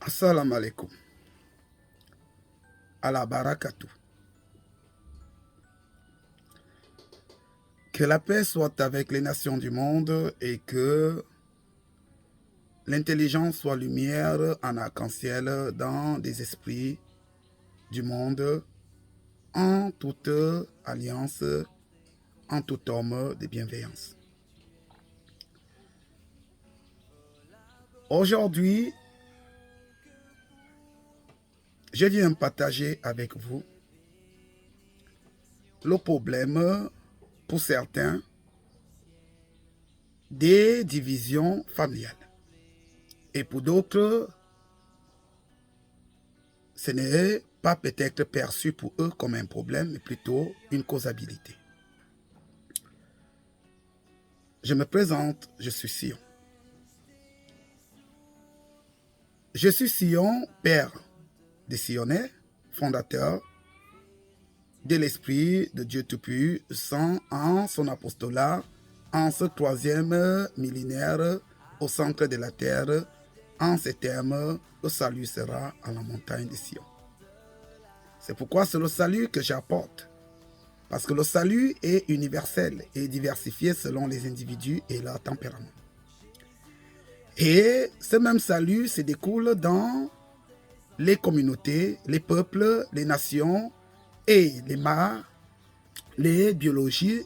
Assalamu alaikum. Allah barakatu. Que la paix soit avec les nations du monde et que l'intelligence soit lumière en arc-en-ciel dans des esprits du monde, en toute alliance, en tout homme de bienveillance. Aujourd'hui, je viens partager avec vous le problème, pour certains, des divisions familiales. Et pour d'autres, ce n'est pas peut-être perçu pour eux comme un problème, mais plutôt une causalité. Je me présente, je suis Sion. Je suis Sion, père des Sionnais, fondateur de l'Esprit de Dieu Tout-Puissant en son apostolat, en ce 3e millénaire au centre de la terre. En ces termes, le salut sera à la montagne de Sion. C'est pourquoi c'est le salut que j'apporte. Parce que le salut est universel et diversifié selon les individus et leur tempérament. Et ce même salut se découle dans les communautés, les peuples, les nations et les mares, les biologies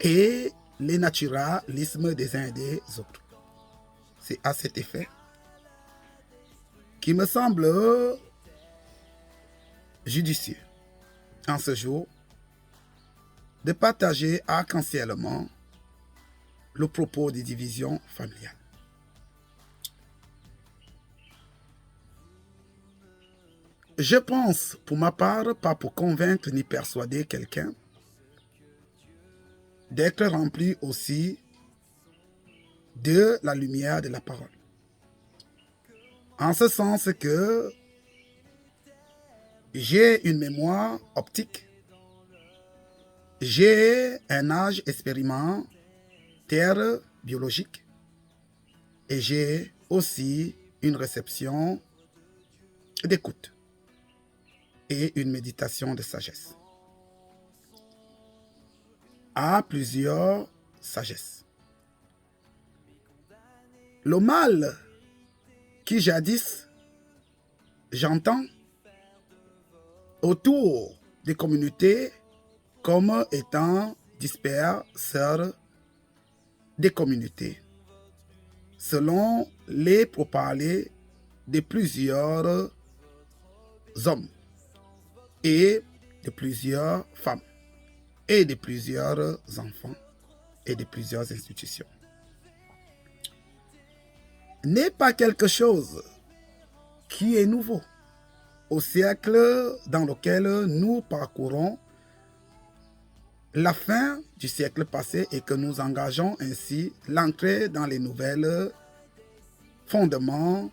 et les naturalismes des uns et des autres. C'est à cet effet qu'il me semble judicieux, en ce jour, de partager arc-en-ciellement le propos des divisions familiales. Je pense, pour ma part, pas pour convaincre ni persuader quelqu'un, d'être rempli aussi de la lumière de la parole. En ce sens que j'ai une mémoire optique, j'ai un âge expérimentaire biologique et j'ai aussi une réception d'écoute et une méditation de sagesse. À plusieurs sagesses. Le mal qui jadis j'entends autour des communautés comme étant disperses des communautés, selon les pourparlers de plusieurs hommes et de plusieurs femmes et de plusieurs enfants et de plusieurs institutions, n'est pas quelque chose qui est nouveau au siècle dans lequel nous parcourons la fin du siècle passé et que nous engageons ainsi l'entrée dans les nouvelles fondements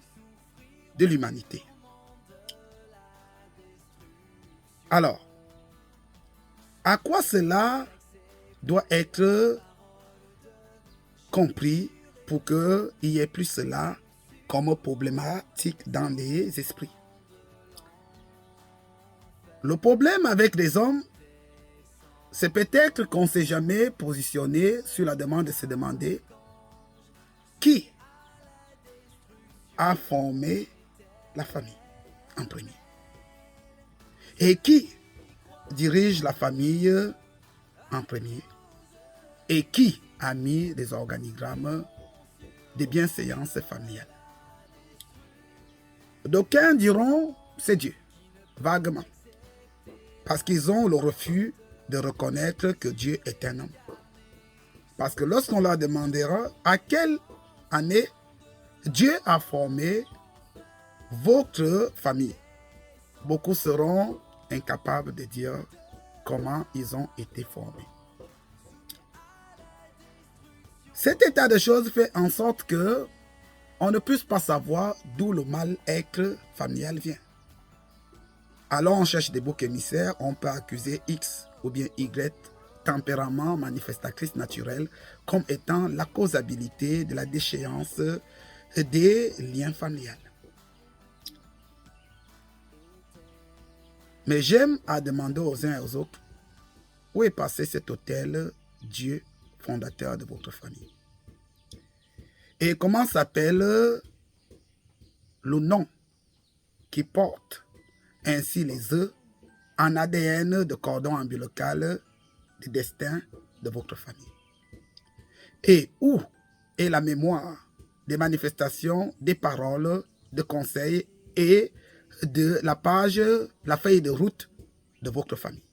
de l'humanité. Alors, à quoi cela doit être compris pour qu'il y ait plus cela comme problématique dans les esprits? Le problème avec les hommes, c'est peut-être qu'on ne s'est jamais positionné sur la demande de se demander qui a formé la famille en premier et qui dirige la famille en premier et qui a mis les organigrammes de bienséance familiale. D'aucuns diront c'est Dieu, vaguement, parce qu'ils ont le refus de reconnaître que Dieu est un homme. Parce que lorsqu'on leur demandera à quelle année Dieu a formé votre famille, beaucoup seront incapables de dire comment ils ont été formés. Cet état de choses fait en sorte que on ne puisse pas savoir d'où le mal-être familial vient. Alors on cherche des boucs émissaires, on peut accuser X ou bien Y, tempérament manifestatrice naturelle, comme étant la causalité de la déchéance des liens familiales. Mais j'aime à demander aux uns et aux autres, où est passé cet autel Dieu, fondateur de votre famille? Et comment s'appelle le nom qui porte ainsi les œufs en ADN de cordon ombilical du destin de votre famille? Et où est la mémoire des manifestations, des paroles, de conseils et de la page, la feuille de route de votre famille?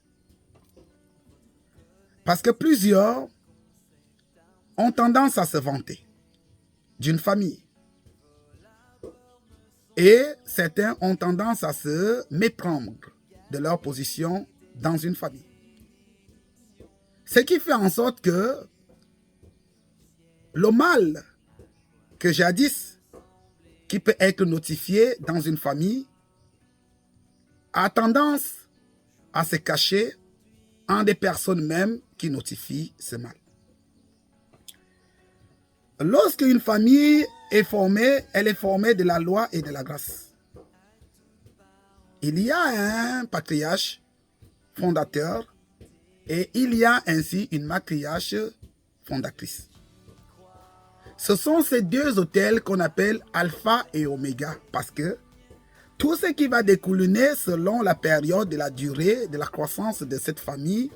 Parce que plusieurs ont tendance à se vanter d'une famille et certains ont tendance à se méprendre de leur position dans une famille. Ce qui fait en sorte que le mal que jadis, qui peut être notifié dans une famille, a tendance à se cacher en des personnes même qui notifient ce mal. Lorsqu'une famille est formée, elle est formée de la loi et de la grâce. Il y a un patriarche fondateur et il y a ainsi une matriarche fondatrice. Ce sont ces deux autels qu'on appelle alpha et oméga parce que tout ce qui va découler selon la période de la durée de la croissance de cette famille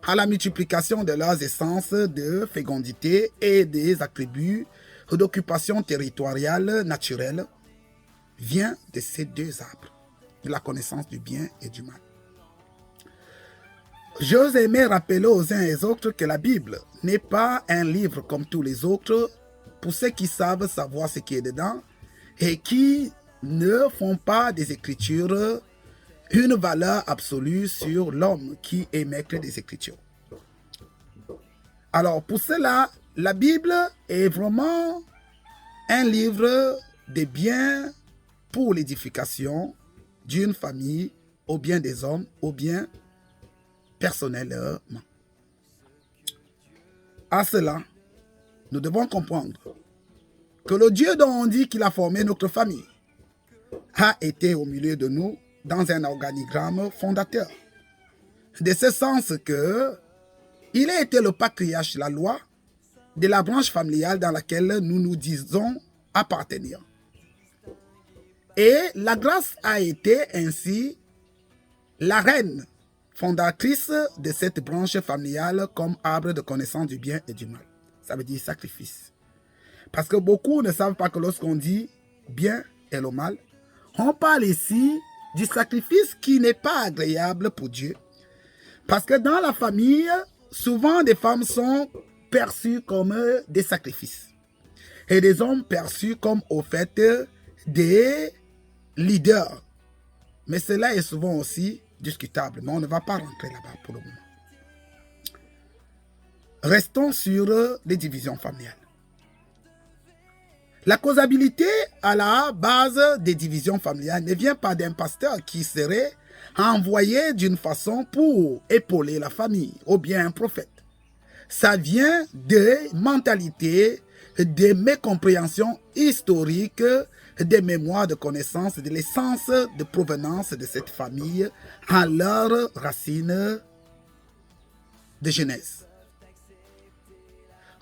à la multiplication de leurs essences de fécondité et des attributs d'occupation territoriale naturelle vient de ces deux arbres, de la connaissance du bien et du mal. J'ose aimer rappeler aux uns et aux autres que la Bible n'est pas un livre comme tous les autres pour ceux qui savent savoir ce qui est dedans et qui ne font pas des Écritures une valeur absolue sur l'homme qui est maître des Écritures. Alors pour cela, la Bible est vraiment un livre de bien pour l'édification d'une famille, au bien des hommes, au bien personnellement. À cela, nous devons comprendre que le Dieu dont on dit qu'il a formé notre famille a été au milieu de nous dans un organigramme fondateur. De ce sens que il a été le patriarche, la loi, de la branche familiale dans laquelle nous nous disons appartenir. Et la grâce a été ainsi la reine fondatrice de cette branche familiale comme arbre de connaissance du bien et du mal. Ça veut dire sacrifice. Parce que beaucoup ne savent pas que lorsqu'on dit bien et le mal, on parle ici du sacrifice qui n'est pas agréable pour Dieu. Parce que dans la famille, souvent des femmes sont perçues comme des sacrifices. Et des hommes perçus comme au fait des leaders. Mais cela est souvent aussi discutable. Mais on ne va pas rentrer là-bas pour le moment. Restons sur les divisions familiales. La causalité à la base des divisions familiales ne vient pas d'un pasteur qui serait envoyé d'une façon pour épauler la famille ou bien un prophète. Ça vient des mentalités, des mécompréhensions historiques, des mémoires de connaissances, de l'essence de provenance de cette famille à leur racine de genèse.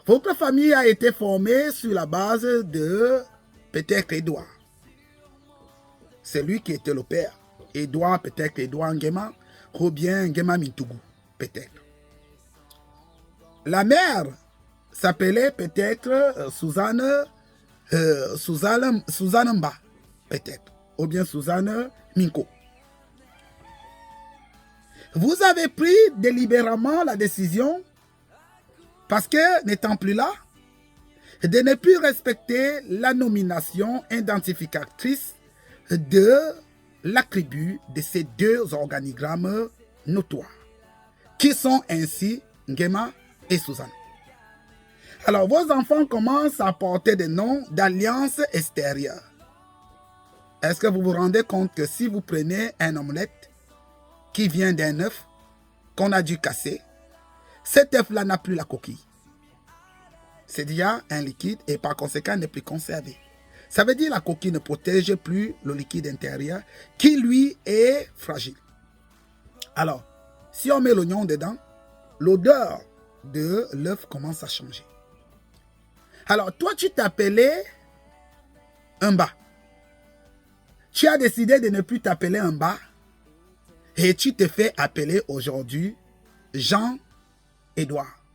Votre famille a été formée sur la base de peut-être Édouard. C'est lui qui était le père. Édouard, peut-être Édouard Nguema, ou bien Nguema Mintougou, peut-être. La mère s'appelait peut-être Suzanne Mba, peut-être, ou bien Suzanne Minko. Vous avez pris délibérément la décision, parce que n'étant plus là, de ne plus respecter la nomination identificatrice de l'attribut de ces deux organigrammes notoires, qui sont ainsi Nguema et Suzanne. Alors, vos enfants commencent à porter des noms d'alliance extérieure. Est-ce que vous vous rendez compte que si vous prenez un omelette qui vient d'un œuf qu'on a dû casser, cet œuf-là n'a plus la coquille. C'est déjà un liquide et par conséquent n'est plus conservé. Ça veut dire que la coquille ne protège plus le liquide intérieur qui lui est fragile. Alors, si on met l'oignon dedans, l'odeur de l'œuf commence à changer. Alors, toi, tu t'appelais un bas. Tu as décidé de ne plus t'appeler un bas et tu te fais appeler aujourd'hui Jean-Édouard.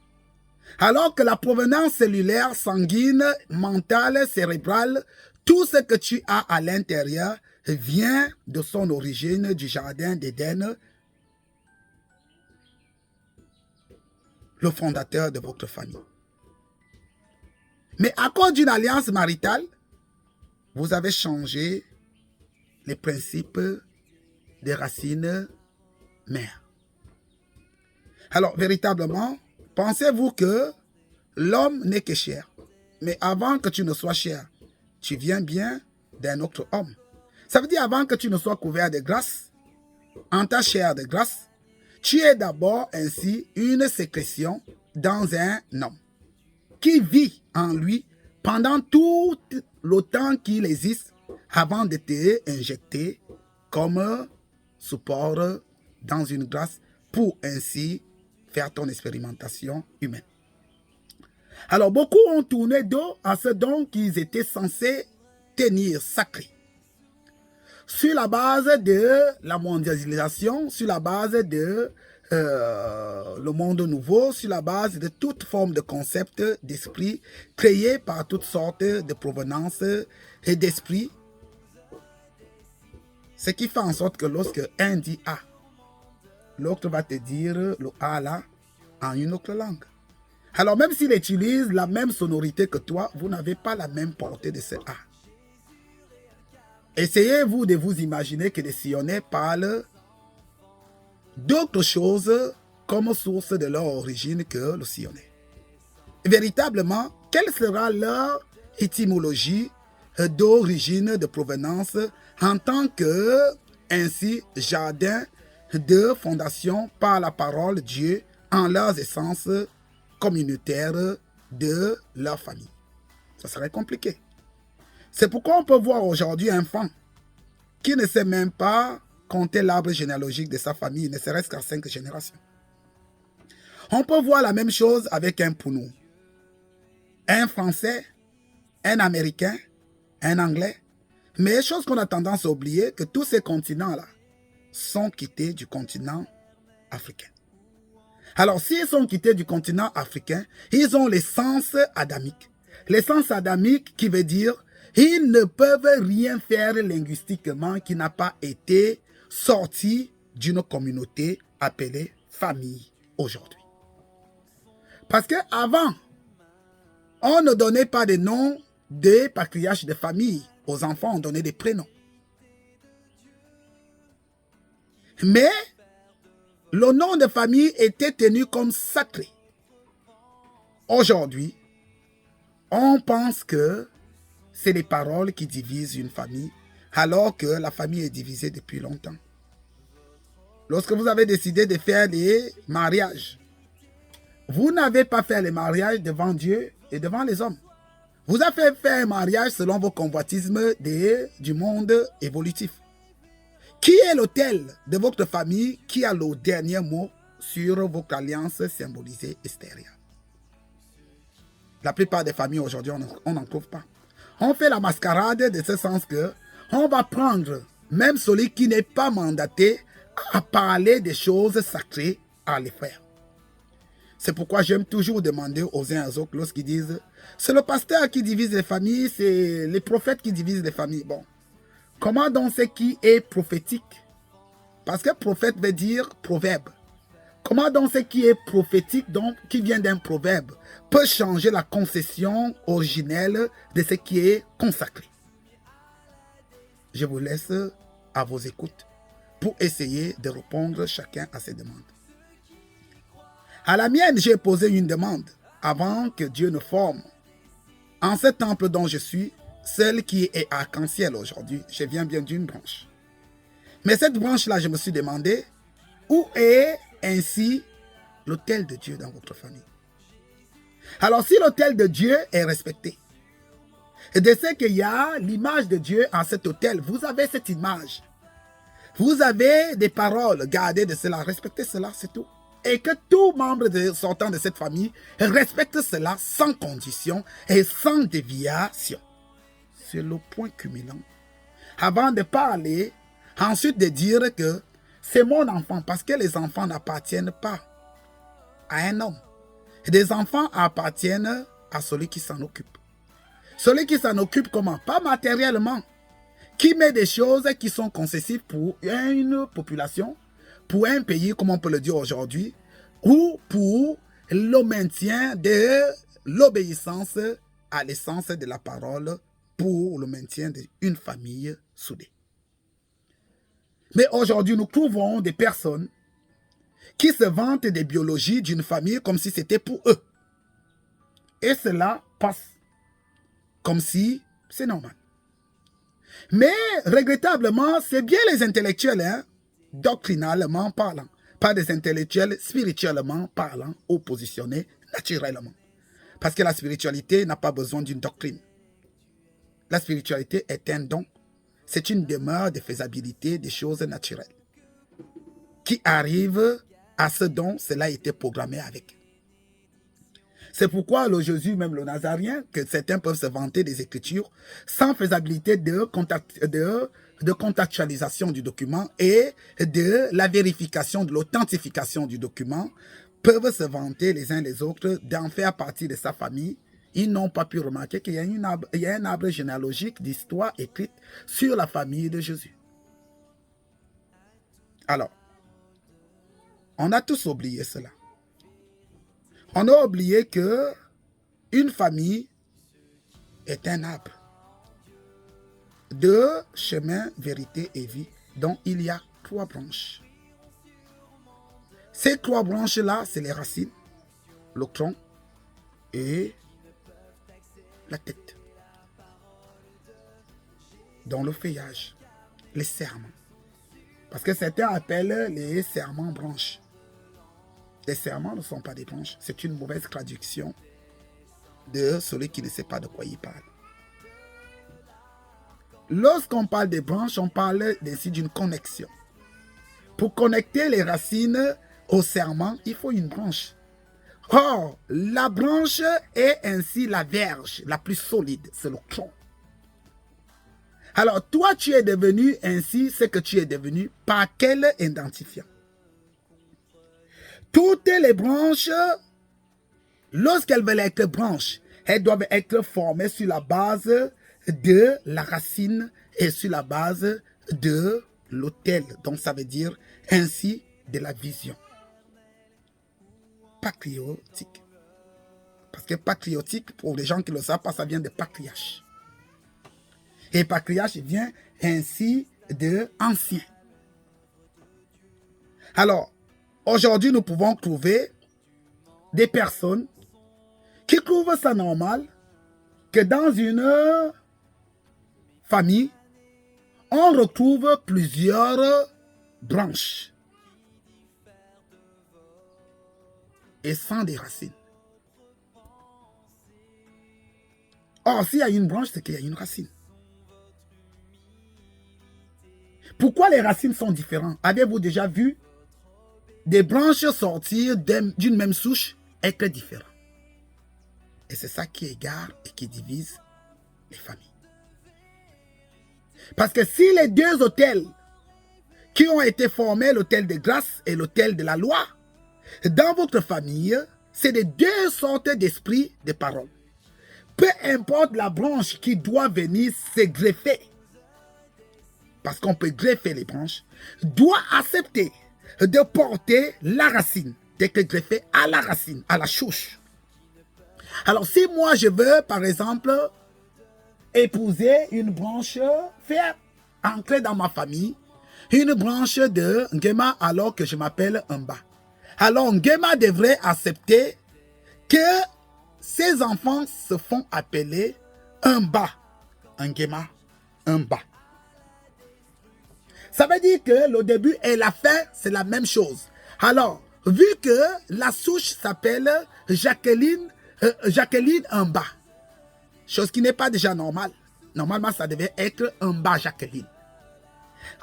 Alors que la provenance cellulaire, sanguine, mentale, cérébrale, tout ce que tu as à l'intérieur vient de son origine du jardin d'Éden, le fondateur de votre famille. Mais à cause d'une alliance maritale, vous avez changé les principes des racines mères. Alors, véritablement, pensez-vous que l'homme n'est que chair? Mais avant que tu ne sois chair, tu viens bien d'un autre homme. Ça veut dire avant que tu ne sois couvert de grâce, en ta chair de grâce, tu es d'abord ainsi une sécrétion dans un homme qui vit en lui pendant tout le temps qu'il existe avant de te injecter comme support dans une grâce pour ainsi faire ton expérimentation humaine. Alors, beaucoup ont tourné dos à ce don qu'ils étaient censés tenir sacré. Sur la base de la mondialisation, sur la base de le monde nouveau, sur la base de toute forme de concept d'esprit créé par toutes sortes de provenances et d'esprit. Ce qui fait en sorte que lorsque un dit A, l'autre va te dire le A là en une autre langue. Alors même s'il utilise la même sonorité que toi, vous n'avez pas la même portée de ce A. Essayez-vous de vous imaginer que les Sillonnais parlent d'autre chose comme source de leur origine que le Sillonnais. Véritablement, quelle sera leur étymologie d'origine, de provenance en tant que ainsi jardin de fondation par la parole de Dieu en leurs essences communautaires de leur famille? Ça serait compliqué. C'est pourquoi on peut voir aujourd'hui un enfant qui ne sait même pas compter l'arbre généalogique de sa famille, ne serait-ce qu'à 5 générations. On peut voir la même chose avec un Pounou, un Français, un Américain, un Anglais. Mais chose qu'on a tendance à oublier, que tous ces continents-là sont quittés du continent africain. Alors, s'ils sont quittés du continent africain, ils ont l'essence adamique. L'essence adamique qui veut dire ils ne peuvent rien faire linguistiquement qui n'a pas été sorti d'une communauté appelée famille aujourd'hui. Parce qu'avant, on ne donnait pas de noms des patriarches de famille. Aux enfants, on donnait des prénoms. Mais le nom de famille était tenu comme sacré. Aujourd'hui, on pense que c'est les paroles qui divisent une famille, alors que la famille est divisée depuis longtemps. Lorsque vous avez décidé de faire des mariages, vous n'avez pas fait les mariages devant Dieu et devant les hommes. Vous avez fait un mariage selon vos convoitismes du monde évolutif. Qui est l'autel de votre famille qui a le dernier mot sur votre alliance symbolisée extérieure? La plupart des familles aujourd'hui, on n'en trouve pas. On fait la mascarade de ce sens que on va prendre même celui qui n'est pas mandaté à parler des choses sacrées à les faire. C'est pourquoi j'aime toujours demander aux uns et aux autres lorsqu'ils disent c'est le pasteur qui divise les familles, c'est les prophètes qui divisent les familles. Bon, comment donc ce qui est prophétique? Parce que prophète veut dire proverbe. Comment donc ce qui est prophétique, donc qui vient d'un proverbe, peut changer la concession originelle de ce qui est consacré? Je vous laisse à vos écoutes pour essayer de répondre chacun à ses demandes. À la mienne, j'ai posé une demande avant que Dieu ne forme. En ce temple dont je suis, celle qui est arc-en-ciel aujourd'hui, je viens bien d'une branche. Mais cette branche-là, je me suis demandé, où est ainsi l'autel de Dieu dans votre famille? Alors, si l'autel de Dieu est respecté, et de ce qu'il y a l'image de Dieu en cet autel, vous avez cette image. Vous avez des paroles, gardez de cela, respectez cela, c'est tout. Et que tout membre sortant de cette famille respecte cela sans condition et sans déviation. C'est le point culminant. Avant de parler, ensuite de dire que c'est mon enfant, parce que les enfants n'appartiennent pas à un homme. Les enfants appartiennent à celui qui s'en occupe. Celui qui s'en occupe comment? Pas matériellement. Qui met des choses qui sont concessives pour une population, pour un pays, comme on peut le dire aujourd'hui, ou pour le maintien de l'obéissance à l'essence de la parole, pour le maintien d'une famille soudée. Mais aujourd'hui, nous trouvons des personnes qui se vantent des biologies d'une famille comme si c'était pour eux. Et cela passe comme si c'est normal. Mais, regrettablement, c'est bien les intellectuels, hein, doctrinalement parlant, pas des intellectuels spirituellement parlant ou positionnés naturellement. Parce que la spiritualité n'a pas besoin d'une doctrine. La spiritualité est un don. C'est une demeure de faisabilité des choses naturelles. Qui arrive à ce don, cela a été programmé avec. C'est pourquoi le Jésus, même le Nazarien, que certains peuvent se vanter des Écritures, sans faisabilité de contextualisation du document et de la vérification, de l'authentification du document, peuvent se vanter les uns les autres d'en faire partie de sa famille. Ils n'ont pas pu remarquer qu'il y a un arbre généalogique d'histoire écrite sur la famille de Jésus. Alors, on a tous oublié cela. On a oublié que une famille est un arbre de chemin, vérité et vie, dont il y a 3 branches. Ces 3 branches-là, c'est les racines, le tronc et la tête. Dans le feuillage, les serments. Parce que certains appellent les serments branches. Les serments ne sont pas des branches. C'est une mauvaise traduction de celui qui ne sait pas de quoi il parle. Lorsqu'on parle des branches, on parle ainsi d'une connexion. Pour connecter les racines au serment, il faut une branche. Or, la branche est ainsi la verge la plus solide, c'est le tronc. Alors, toi, tu es devenu ainsi ce que tu es devenu par quel identifiant? Toutes les branches, lorsqu'elles veulent être branches, elles doivent être formées sur la base de la racine et sur la base de l'autel. Donc, ça veut dire ainsi de la vision. Patriotique. Parce que patriotique, pour les gens qui ne le savent pas, ça vient de patriarche. Et patriarche vient ainsi de ancien. Alors, aujourd'hui, nous pouvons trouver des personnes qui trouvent ça normal que dans une famille, on retrouve plusieurs branches et sans des racines. Or, s'il y a une branche, c'est qu'il y a une racine. Pourquoi les racines sont différentes? Avez-vous déjà vu des branches sortir d'une même souche être différentes? Et c'est ça qui égare et qui divise les familles. Parce que si les 2 autels qui ont été formés, l'autel de grâce et l'autel de la loi, dans votre famille, c'est les 2 sortes d'esprits de parole. Peu importe la branche qui doit venir se greffer, parce qu'on peut greffer les branches, doit accepter de porter la racine, d'être greffé à la racine, à la souche. Alors, si moi je veux, par exemple, épouser une branche, faire entrer dans ma famille une branche de Ngema alors que je m'appelle Mba. Alors, Ngema devrait accepter que ses enfants se font appeler Mba. Ngema, Mba. Ça veut dire que le début et la fin, c'est la même chose. Alors, vu que la souche s'appelle Jacqueline Mba, chose qui n'est pas déjà normale. Normalement, ça devait être Mba Jacqueline.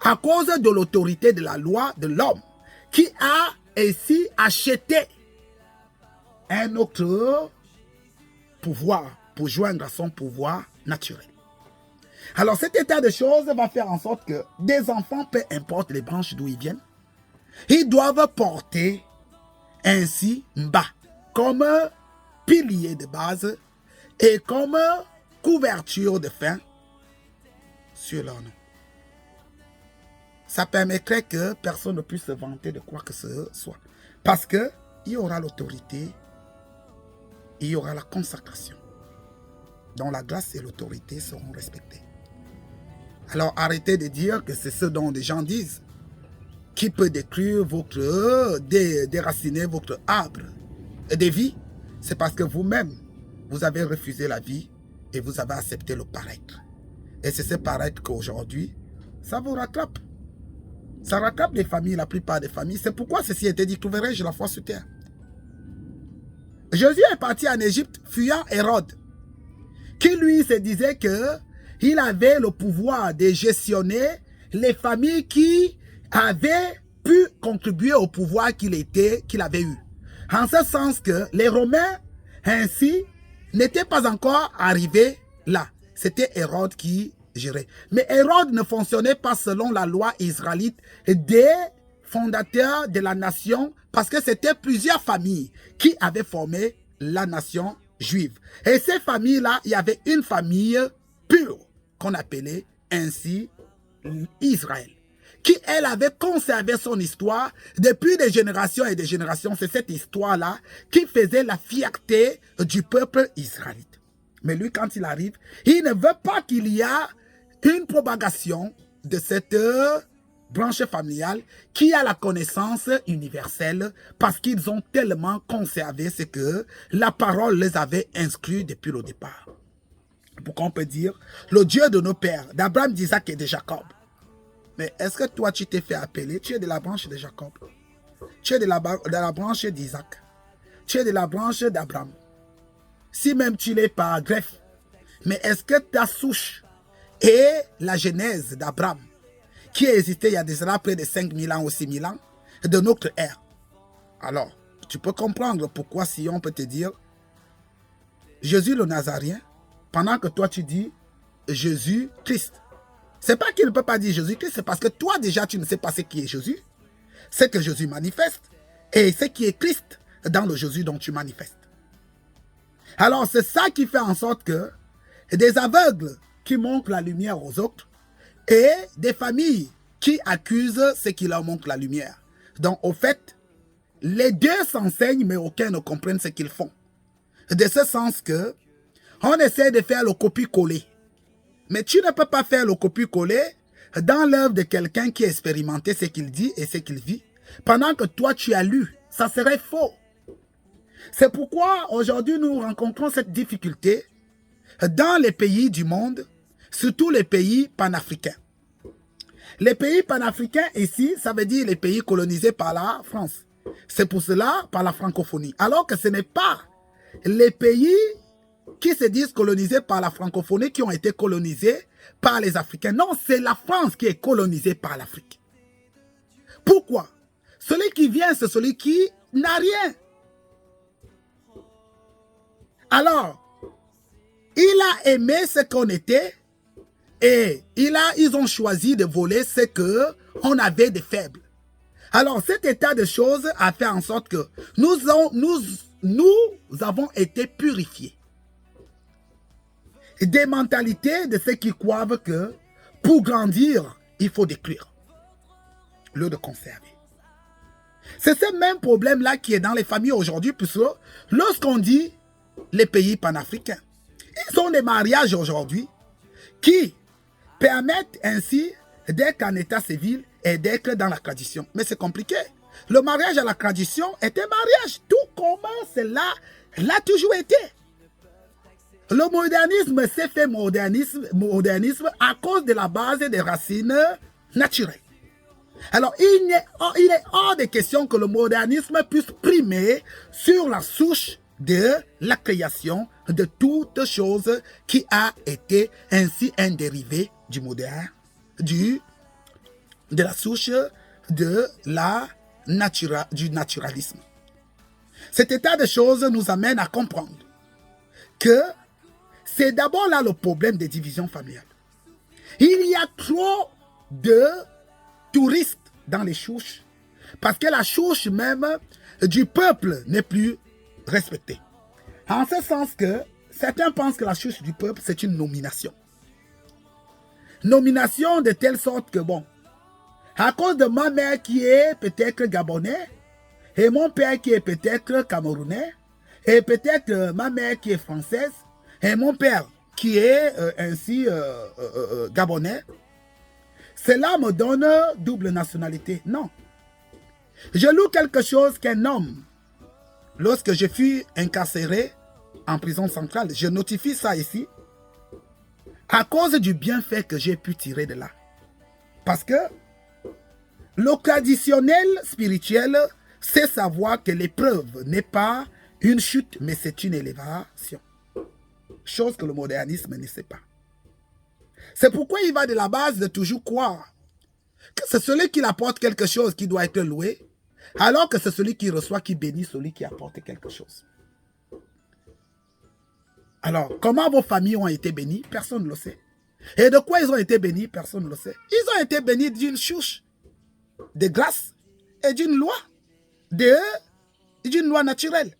à cause de l'autorité de la loi de l'homme qui a ainsi acheté un autre pouvoir pour joindre à son pouvoir naturel. Alors cet état de choses va faire en sorte que des enfants, peu importe les branches d'où ils viennent, ils doivent porter ainsi bas comme pilier de base et comme couverture de fin sur leur nom. Ça permettrait que personne ne puisse se vanter de quoi que ce soit. Parce qu'il y aura l'autorité, il y aura la consacration, dont la grâce et l'autorité seront respectées. Alors arrêtez de dire que c'est ce dont les gens disent qui peut détruire déraciner votre arbre de vie. C'est parce que vous-même, vous avez refusé la vie et vous avez accepté le paraître. Et c'est ce paraître qu'aujourd'hui, ça vous rattrape. Ça rattrape les familles, la plupart des familles. C'est pourquoi ceci a été dit, trouverai-je la foi sur terre. Jésus est parti en Égypte, fuyant Hérode, qui lui se disait qu'il avait le pouvoir de gestionner les familles qui avaient pu contribuer au pouvoir qu'il avait eu. En ce sens que les Romains, ainsi, n'étaient pas encore arrivés là. C'était Hérode qui gérait. Mais Hérode ne fonctionnait pas selon la loi israélite des fondateurs de la nation, parce que c'était plusieurs familles qui avaient formé la nation juive. Et ces familles-là, il y avait une famille pure qu'on appelait ainsi Israël, qui elle avait conservé son histoire depuis des générations et des générations. C'est cette histoire-là qui faisait la fierté du peuple israélite. Mais lui, quand il arrive, il ne veut pas qu'il y ait une propagation de cette branche familiale qui a la connaissance universelle, parce qu'ils ont tellement conservé ce que la parole les avait inscrits depuis le départ. Pourquoi on peut dire le Dieu de nos pères, d'Abraham, d'Isaac et de Jacob. Mais est-ce que toi tu t'es fait appeler? Tu es de la branche de Jacob. Tu es de la branche d'Isaac. Tu es de la branche d'Abraham. Si même tu l'es par greffe. Mais est-ce que ta souche est la genèse d'Abraham, qui a existé il y a déjà près de 5000 ans ou 6000 ans de notre ère? Alors, tu peux comprendre pourquoi si on peut te dire Jésus le Nazaréen, pendant que toi tu dis Jésus-Christ. C'est pas qu'il ne peut pas dire Jésus-Christ, c'est parce que toi déjà tu ne sais pas ce qui est Jésus, ce que Jésus manifeste, et ce qui est Christ dans le Jésus dont tu manifestes. Alors c'est ça qui fait en sorte que des aveugles qui montrent la lumière aux autres et des familles qui accusent ceux qui leur montrent la lumière. Donc au fait, les deux s'enseignent mais aucun ne comprenne ce qu'ils font. De ce sens que on essaie de faire le copier-coller. Mais tu ne peux pas faire le copier-coller dans l'œuvre de quelqu'un qui a expérimenté ce qu'il dit et ce qu'il vit, pendant que toi tu as lu. Ça serait faux. C'est pourquoi aujourd'hui nous rencontrons cette difficulté dans les pays du monde, surtout les pays panafricains. Les pays panafricains ici, ça veut dire les pays colonisés par la France. C'est pour cela par la francophonie. Alors que ce n'est pas les pays qui se disent colonisés par la francophonie qui ont été colonisés par les Africains. Non, c'est la France qui est colonisée par l'Afrique. Pourquoi? Celui qui vient, c'est celui qui n'a rien. Alors, il a aimé ce qu'on était et ils ont choisi de voler ce qu'on avait de faible. Alors, cet état de choses a fait en sorte que nous avons été purifiés des mentalités de ceux qui croient que pour grandir, il faut détruire, au lieu de conserver. C'est ce même problème-là qui est dans les familles aujourd'hui, puisque lorsqu'on dit les pays panafricains, ils ont des mariages aujourd'hui qui permettent ainsi d'être en état civil et d'être dans la tradition. Mais c'est compliqué. Le mariage à la tradition est un mariage, tout comme cela l'a toujours été. Le modernisme s'est fait modernisme à cause de la base des racines naturelles. Alors, il est hors de question que le modernisme puisse primer sur la souche de la création de toute chose qui a été ainsi un dérivé du moderne, du de la souche de du naturalisme. Cet état de choses nous amène à comprendre que c'est d'abord là le problème des divisions familiales. Il y a trop de touristes dans les chouches parce que la chouche même du peuple n'est plus respectée. En ce sens que certains pensent que la chouche du peuple, c'est une nomination. Nomination de telle sorte que, bon, à cause de ma mère qui est peut-être gabonais, et mon père qui est peut-être camerounais, et peut-être ma mère qui est française, et mon père qui est ainsi gabonais, cela me donne double nationalité. Non. Je loue quelque chose qu'un homme, lorsque je fus incarcéré en prison centrale, je notifie ça ici, à cause du bienfait que j'ai pu tirer de là. Parce que le traditionnel spirituel sait savoir que l'épreuve n'est pas une chute, mais c'est une élévation. Chose que le modernisme ne sait pas. C'est pourquoi il va de la base de toujours croire que c'est celui qui apporte quelque chose qui doit être loué, alors que c'est celui qui reçoit, qui bénit celui qui apporte quelque chose. Alors, comment vos familles ont été bénies? Personne ne le sait. Et de quoi ils ont été bénis? Personne ne le sait. Ils ont été bénis d'une chouche de grâce et d'une loi, d'une loi naturelle.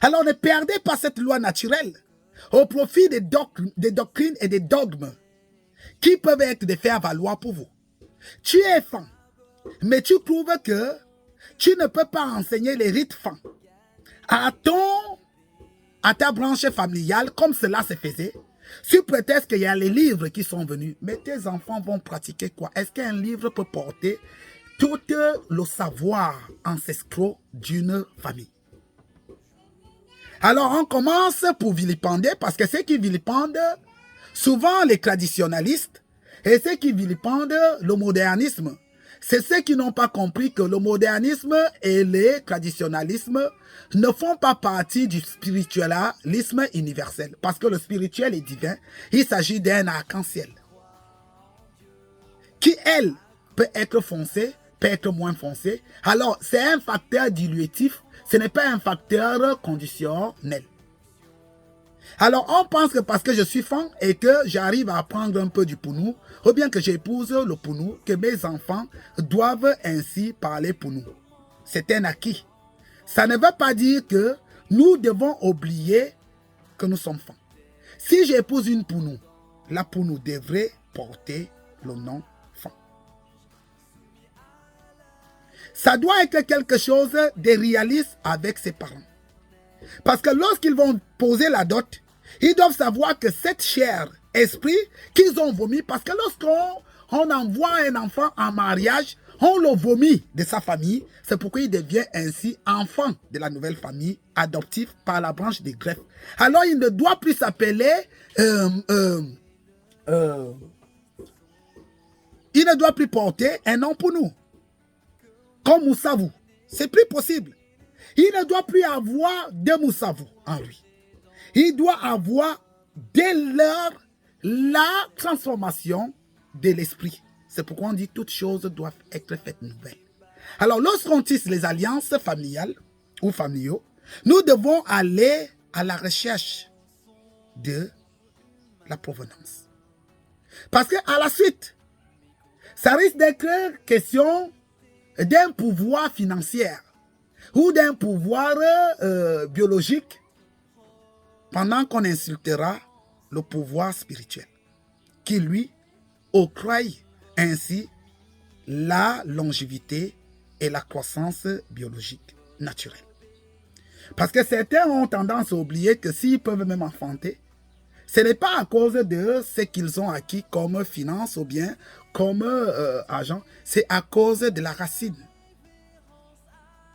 Alors ne perdez pas cette loi naturelle au profit des doctrines et des dogmes qui peuvent être des faire-valoir pour vous. Tu es fan, mais tu trouves que tu ne peux pas enseigner les rites fan à ta branche familiale comme cela se faisait, sur prétexte qu'il y a les livres qui sont venus. Mais tes enfants vont pratiquer quoi? Est-ce qu'un livre peut porter tout le savoir ancestral d'une famille? Alors on commence pour vilipender, parce que ceux qui vilipendent souvent les traditionalistes et ceux qui vilipendent le modernisme, c'est ceux qui n'ont pas compris que le modernisme et le traditionalisme ne font pas partie du spiritualisme universel. Parce que le spirituel est divin, il s'agit d'un arc-en-ciel qui, elle, peut être foncé, peut être moins foncé. Alors, c'est un facteur dilutif, ce n'est pas un facteur conditionnel. Alors, on pense que parce que je suis fan et que j'arrive à apprendre un peu du Pounou, ou bien que j'épouse le Pounou, que mes enfants doivent ainsi parler Pounou. C'est un acquis. Ça ne veut pas dire que nous devons oublier que nous sommes fans. Si j'épouse une Pounou, la Pounou devrait porter le nom fan. Ça doit être quelque chose de réaliste avec ses parents. Parce que lorsqu'ils vont poser la dot, ils doivent savoir que cette chair, esprit qu'ils ont vomi, parce que lorsqu'on envoie un enfant en mariage, on le vomit de sa famille, c'est pourquoi il devient ainsi enfant de la nouvelle famille, adoptif par la branche des greffes. Alors il ne doit plus s'appeler, il ne doit plus porter un nom pour nous, comme Moussavou. C'est plus possible. Il ne doit plus avoir de Moussavou en lui. Il doit avoir dès lors la transformation de l'esprit. C'est pourquoi on dit toutes choses doivent être faites nouvelles. Alors lorsqu'on tisse les alliances familiales ou familiaux, nous devons aller à la recherche de la provenance. Parce qu'à la suite, ça risque d'être question d'un pouvoir financier ou d'un pouvoir biologique, pendant qu'on insultera le pouvoir spirituel, qui lui octroie ainsi la longévité et la croissance biologique naturelle. Parce que certains ont tendance à oublier que s'ils peuvent même enfanter, ce n'est pas à cause de ce qu'ils ont acquis comme finance ou bien comme argent, c'est à cause de la racine.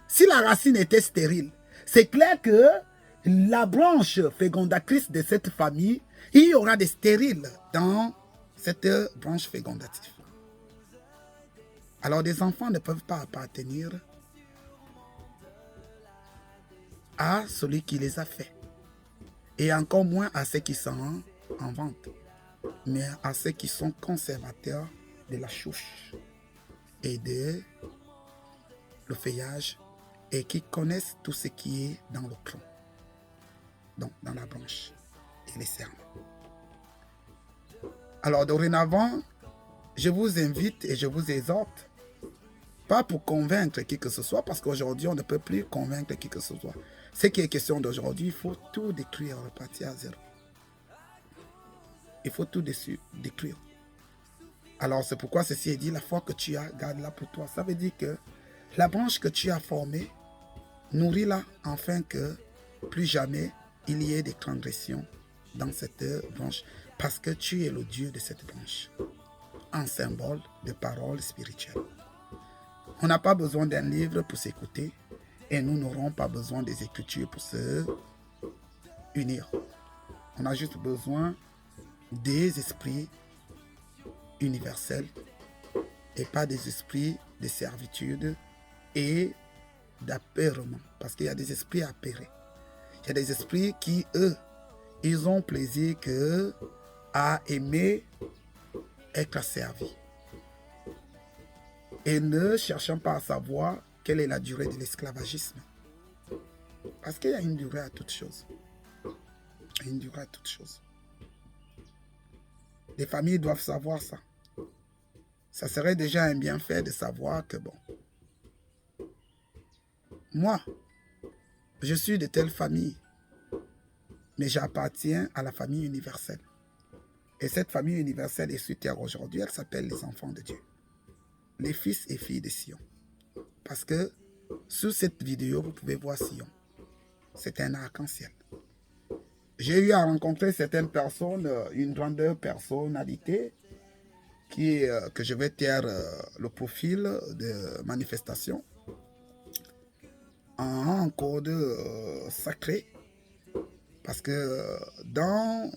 Si la racine était stérile, c'est clair que la branche fécondatrice de cette famille, il y aura des stériles dans cette branche fécondative. Alors des enfants ne peuvent pas appartenir à celui qui les a faits. Et encore moins à ceux qui sont en vente, mais à ceux qui sont conservateurs de la chouche. et de le feuillage et qui connaissent tout ce qui est dans le tronc, donc dans la branche et les cernes. Alors dorénavant, je vous invite et je vous exhorte, pas pour convaincre qui que ce soit, parce qu'aujourd'hui on ne peut plus convaincre qui que ce soit. Ce qui est question d'aujourd'hui, il faut tout détruire, repartir à zéro. Il faut tout détruire. Alors c'est pourquoi ceci est dit, la foi que tu as, garde-la pour toi. Ça veut dire que la branche que tu as formée, nourris-la afin que plus jamais il y ait des transgressions dans cette branche, parce que tu es le Dieu de cette branche, un symbole de parole spirituelle. On n'a pas besoin d'un livre pour s'écouter et nous n'aurons pas besoin des Écritures pour se unir. On a juste besoin des esprits universels et pas des esprits de servitude et d'apeurement, parce qu'il y a des esprits apeurés. Il y a des esprits qui, eux, ils ont plaisir que à aimer être servi. Et ne cherchant pas à savoir quelle est la durée de l'esclavagisme. Parce qu'il y a une durée à toute chose. Il y a une durée à toute chose. Les familles doivent savoir ça. Ça serait déjà un bienfait de savoir que bon, moi, je suis de telle famille, mais j'appartiens à la famille universelle. Et cette famille universelle est sur terre aujourd'hui, elle s'appelle les enfants de Dieu. Les fils et filles de Sion. Parce que sur cette vidéo, vous pouvez voir Sion. C'est un arc-en-ciel. J'ai eu à rencontrer certaines personnes, une grande personnalité, que je vais taire le profil de manifestation, en code sacré. Parce que dans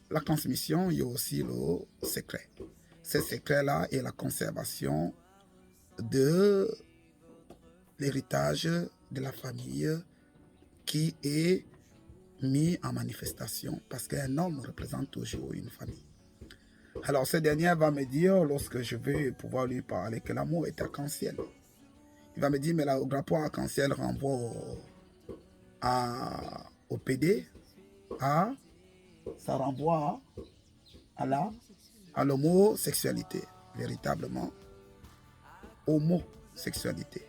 la transmission, il y a aussi le secret. Ce secret-là est la conservation de l'héritage de la famille qui est mis en manifestation parce qu'un homme représente toujours une famille. Alors ce dernier va me dire, lorsque je vais pouvoir lui parler, que l'amour est arc-en-ciel. Il va me dire, mais le drapeau arc-en-ciel renvoie au PD, ça renvoie à l'homosexualité, véritablement. Homosexualité.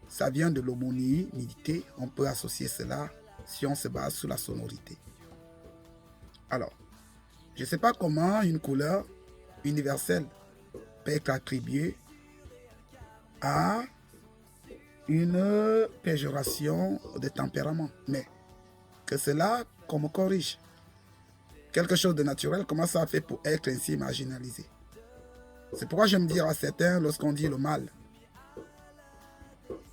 Ça vient de l'homonymité, on peut associer cela si on se base sur la sonorité. Alors, je ne sais pas comment une couleur universelle peut être attribuée à une péjoration de tempérament, mais que cela qu'on me corrige. Quelque chose de naturel, comment ça fait pour être ainsi marginalisé? C'est pourquoi je me dis à certains, lorsqu'on dit le mal,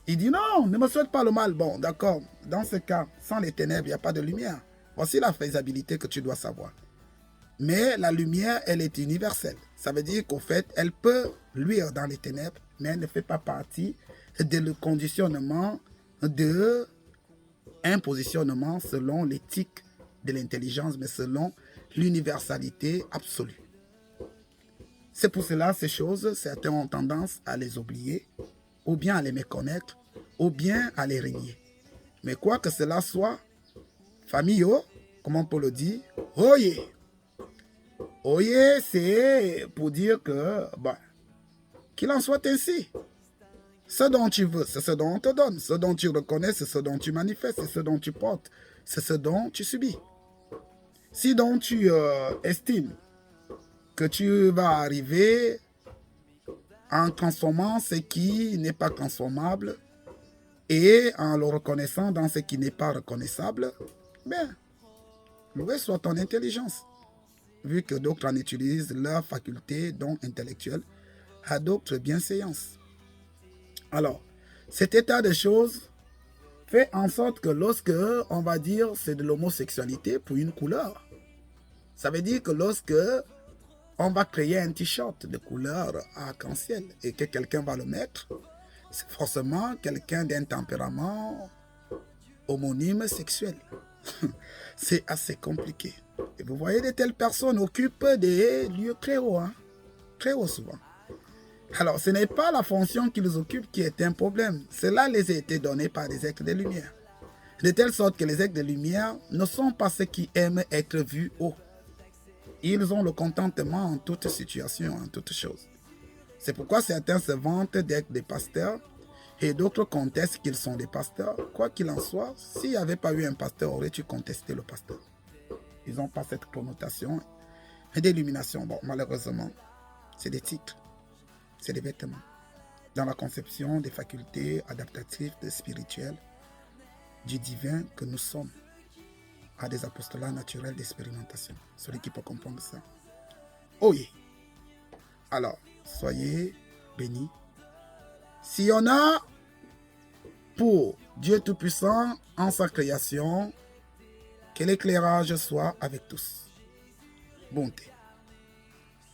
il dit non, ne me souhaite pas le mal. Bon, d'accord, dans ce cas, sans les ténèbres, il n'y a pas de lumière. Voici la faisabilité que tu dois savoir. Mais la lumière, elle est universelle. Ça veut dire qu'au fait, elle peut luire dans les ténèbres, mais elle ne fait pas partie de conditionnement, un positionnement selon l'éthique de l'intelligence, mais selon l'universalité absolue. C'est pour cela, ces choses, certains ont tendance à les oublier, ou bien à les méconnaître, ou bien à les régner. Mais quoi que cela soit, famille, comme on peut le dire, oye. Oye, c'est pour dire que, qu'il en soit ainsi. Ce dont tu veux, c'est ce dont on te donne. Ce dont tu reconnais, c'est ce dont tu manifestes, c'est ce dont tu portes, c'est ce dont tu subis. Si donc tu estimes que tu vas arriver en transformant ce qui n'est pas transformable et en le reconnaissant dans ce qui n'est pas reconnaissable, bien, loué soit ton intelligence, vu que d'autres en utilisent leur faculté, donc intellectuelle, à d'autres bienséances. Alors, cet état de choses fait en sorte que lorsque on va dire c'est de l'homosexualité pour une couleur, ça veut dire que lorsque on va créer un t-shirt de couleur arc-en-ciel et que quelqu'un va le mettre, c'est forcément quelqu'un d'un tempérament homonyme sexuel. C'est assez compliqué. Et vous voyez, de telles personnes occupent des lieux très hauts, très hauts souvent. Alors, ce n'est pas la fonction qu'ils occupent qui est un problème. Cela les a été donné par les êtres de lumière. De telle sorte que les êtres de lumière ne sont pas ceux qui aiment être vus haut. Ils ont le contentement en toute situation, en toute chose. C'est pourquoi certains se vantent d'être des pasteurs et d'autres contestent qu'ils sont des pasteurs. Quoi qu'il en soit, s'il n'y avait pas eu un pasteur, aurais-tu contesté le pasteur? Ils n'ont pas cette connotation d'illumination. Bon, malheureusement, c'est des titres, c'est des vêtements. Dans la conception des facultés adaptatives, spirituelles, du divin que nous sommes, à des apostolats naturels d'expérimentation. Celui qui peut comprendre ça. Oh yeah. Alors, soyez bénis. Si on a pour Dieu Tout-Puissant en sa création, que l'éclairage soit avec tous. Bonté.